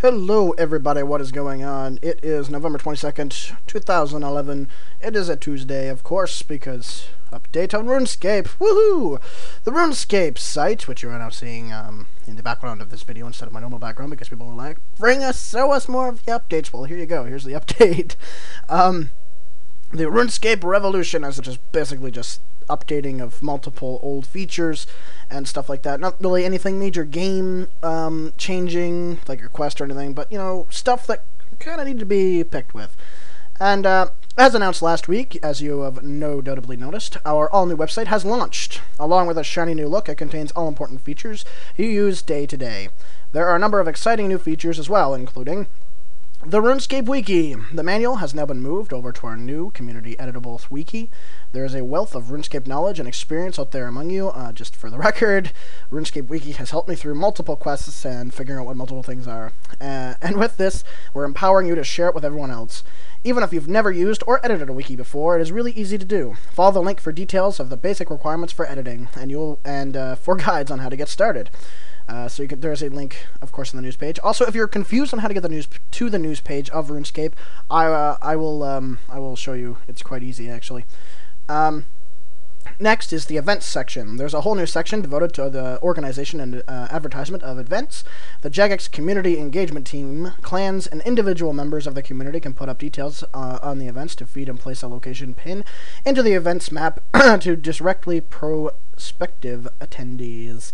Hello everybody, what is going on? It is November 22nd, 2011. It is a Tuesday, of course, because update on Runescape. Woohoo! The Runescape site, which you are now seeing in the background of this video instead of my normal background, because people were like, show us more of the updates. Well, here you go, here's the update. The Runescape Revolution, as it is basically just updating of multiple old features and stuff like that. Not really anything major game changing, like your quest or anything, but, you know, stuff that kind of need to be picked with. And as announced last week, as you have no doubtably noticed, our all-new website has launched. Along with a shiny new look, it contains all important features you use day to day. There are a number of exciting new features as well, including the RuneScape Wiki. The manual has now been moved over to our new community editable wiki. There is a wealth of RuneScape knowledge and experience out there among you. Just for the record, RuneScape Wiki has helped me through multiple quests and figuring out what multiple things are. And with this, we're empowering you to share it with everyone else. Even if you've never used or edited a wiki before, it is really easy to do. Follow the link for details of the basic requirements for editing, and for guides on how to get started. So there's a link, of course, in the news page. Also, if you're confused on how to get to the news page of RuneScape, I will show you. It's quite easy, actually. Next is the events section. There's a whole new section devoted to the organization and advertisement of events. The Jagex community engagement team, clans, and individual members of the community can put up details on the events to feed and place a location pin into the events map to directly prospective attendees.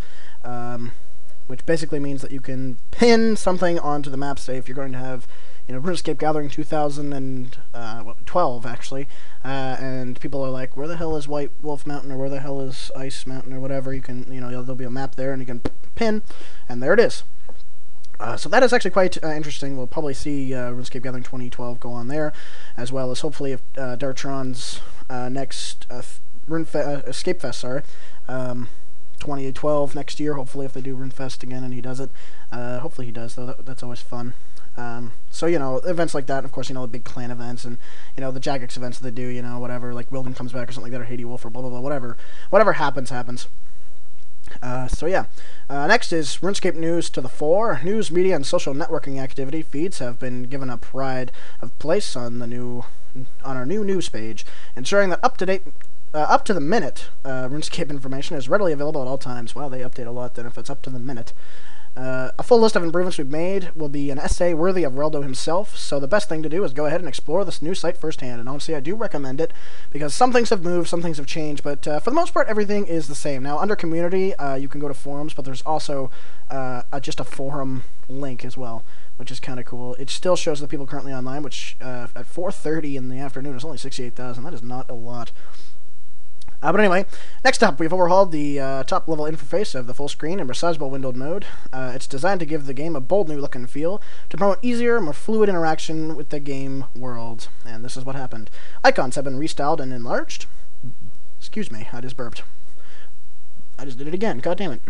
Which basically means that you can pin something onto the map. Say if you're going to have, you know, RuneScape Gathering 2012 actually, and people are like, where the hell is White Wolf Mountain, or where the hell is Ice Mountain, or whatever, you can, you know, there'll be a map there, and you can pin, and there it is. So that is actually quite interesting. We'll probably see RuneScape Gathering 2012 go on there, as well as hopefully if Dartron's next Escape Fest, 2012 next year, hopefully, if they do RuneFest again and he does it. Hopefully he does, though. That's always fun. So, you know, events like that, and of course, you know, the big clan events, and, you know, the Jagex events that they do, you know, whatever, like Wilden comes back or something like that, or Haiti Wolf, or blah, blah, blah, whatever. Whatever happens, happens. So, yeah. Next is RuneScape News to the fore. News, media, and social networking activity feeds have been given a pride of place on our new news page, ensuring that up to the minute, RuneScape information is readily available at all times. Wow, they update a lot then if it's up to the minute. A full list of improvements we've made will be an essay worthy of Reldo himself, so the best thing to do is go ahead and explore this new site firsthand, and honestly, I do recommend it, because some things have moved, some things have changed, but for the most part, everything is the same. Now, under community, you can go to forums, but there's also just a forum link as well, which is kind of cool. It still shows the people currently online, which at 4:30 in the afternoon is only 68,000. That is not a lot. But anyway, next up, we've overhauled the top-level interface of the full screen and resizable windowed mode. It's designed to give the game a bold new look and feel, to promote easier, more fluid interaction with the game world. And this is what happened. Icons have been restyled and enlarged. Excuse me, I just burped. I just did it again, god damn it.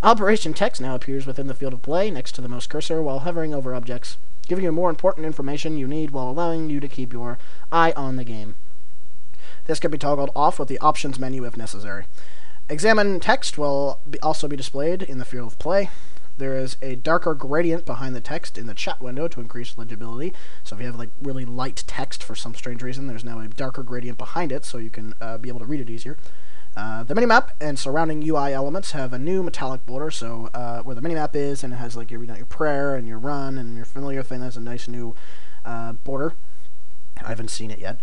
Operation text now appears within the field of play, next to the mouse cursor, while hovering over objects, giving you more important information you need while allowing you to keep your eye on the game. This can be toggled off with the options menu if necessary. Examine text will also be displayed in the field of play. There is a darker gradient behind the text in the chat window to increase legibility. So if you have like really light text for some strange reason, there's now a darker gradient behind it so you can be able to read it easier. The minimap and surrounding UI elements have a new metallic border, so where the minimap is, and it has like your prayer and your run and your familiar thing, that's a nice new border. I haven't seen it yet.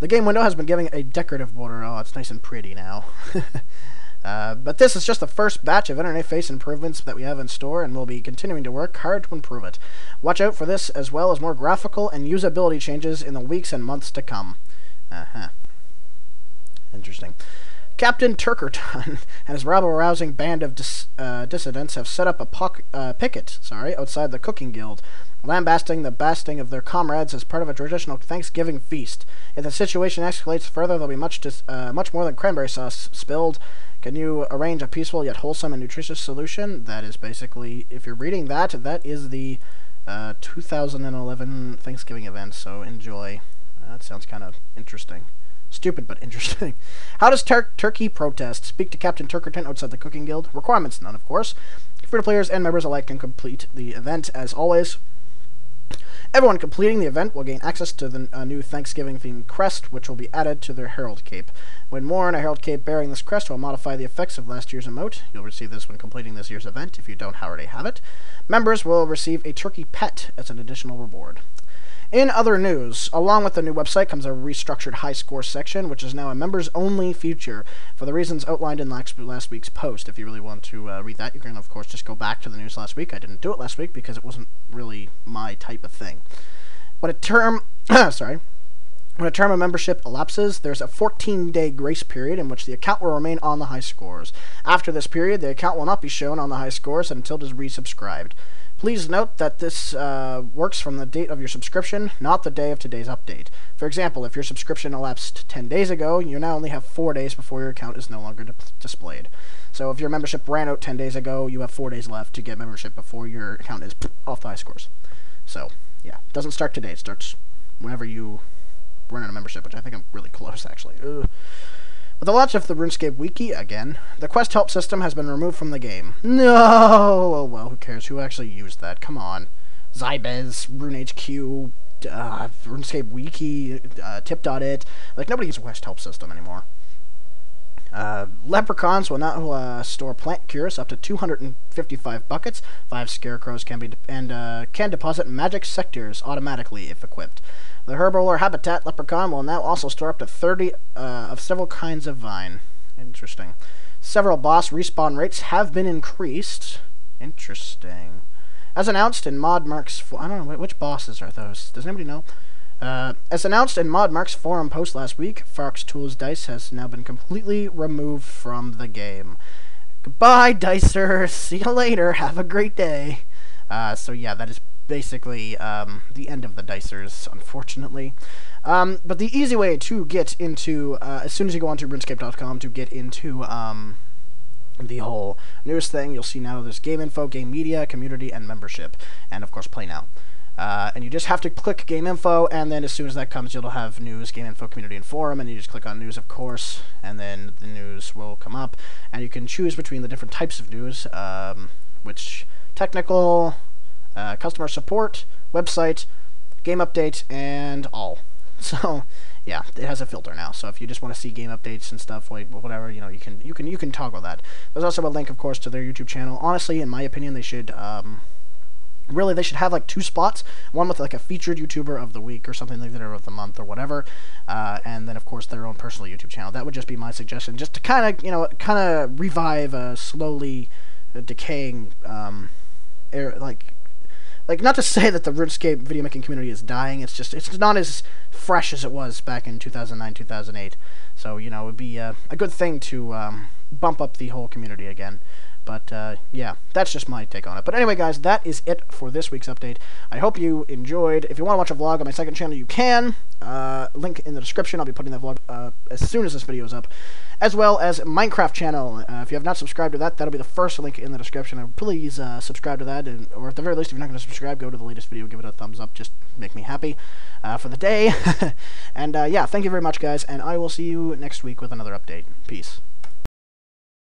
The game window has been given a decorative border. Oh, it's nice and pretty now. But this is just the first batch of interface improvements that we have in store, and we'll be continuing to work hard to improve it. Watch out for this, as well as more graphical and usability changes in the weeks and months to come. Interesting. Captain Turkerton and his rabble-rousing band of dissidents have set up a picket outside the cooking guild, lambasting the basting of their comrades as part of a traditional Thanksgiving feast. If the situation escalates further, there'll be much more than cranberry sauce spilled. Can you arrange a peaceful yet wholesome and nutritious solution? That is basically, if you're reading that, that is the 2011 Thanksgiving event, so enjoy. That sounds kind of interesting. Stupid, but interesting. How does Turkey protest? Speak to Captain Turkerton outside the Cooking Guild. Requirements, none, of course. Free-to players and members alike can complete the event as always. Everyone completing the event will gain access to the new Thanksgiving-themed crest, which will be added to their Herald Cape. When worn, a Herald Cape bearing this crest will modify the effects of last year's emote. You'll receive this when completing this year's event, if you don't already have it. Members will receive a turkey pet as an additional reward. In other news, along with the new website comes a restructured high score section, which is now a members-only feature for the reasons outlined in last week's post. If you really want to read that, you can, of course, just go back to the news last week. I didn't do it last week because it wasn't really my type of thing. When a term of membership elapses, there's a 14-day grace period in which the account will remain on the high scores. After this period, the account will not be shown on the high scores until it is resubscribed. Please note that this works from the date of your subscription, not the day of today's update. For example, if your subscription elapsed 10 days ago, you now only have 4 days before your account is no longer displayed. So if your membership ran out 10 days ago, you have 4 days left to get membership before your account is off the high scores. So, yeah, it doesn't start today. It starts whenever you run out of membership, which I think I'm really close, actually. Ugh. With the launch of the Runescape Wiki again, the quest help system has been removed from the game. No! Oh, well, who cares? Who actually used that? Come on. Zybez, RuneHQ, Runescape Wiki, Tip.it. Like, nobody uses quest help system anymore. Leprechauns will now store plant cures up to 255 buckets. 5 scarecrows can deposit magic sectors automatically if equipped. The herbal or habitat leprechaun will now also store up to 30 of several kinds of vine. Interesting. Several boss respawn rates have been increased. Interesting. As announced in Mod Mark's... I don't know, which bosses are those? Does anybody know? As announced in Mod Mark's forum post last week, Fox Tools Dice has now been completely removed from the game. Goodbye, Dicers! See you later! Have a great day! So yeah, that is basically the end of the Dicers, unfortunately. But the easy way to get into, as soon as you go onto RuneScape.com to get into the whole news thing, you'll see now there's game info, game media, community, and membership, and of course play now. And you just have to click game info, and then as soon as that comes, you'll have news, game info, community, and forum, and you just click on news, of course, and then the news will come up, and you can choose between the different types of news, which technical, customer support, website, game update, and all. So yeah, it has a filter now. So if you just want to see game updates and stuff, like whatever, you know, you can toggle that. There's also a link, of course, to their YouTube channel. Honestly, in my opinion, they should really they should have like 2 spots, one with like a featured YouTuber of the week or something like that, or of the month or whatever, and then of course their own personal YouTube channel. That would just be my suggestion, just to kind of revive a slowly decaying like, not to say that the RuneScape video making community is dying, it's just, it's not as fresh as it was back in 2009, 2008. So, you know, it would be a good thing to bump up the whole community again. But, yeah, that's just my take on it. But anyway, guys, that is it for this week's update. I hope you enjoyed. If you want to watch a vlog on my second channel, you can. Link in the description. I'll be putting that vlog as soon as this video is up. As well as Minecraft channel. If you have not subscribed to that, that'll be the first link in the description. Please subscribe to that. Or at the very least, if you're not going to subscribe, go to the latest video, give it a thumbs up. Just make me happy for the day. And, yeah, thank you very much, guys. And I will see you next week with another update. Peace.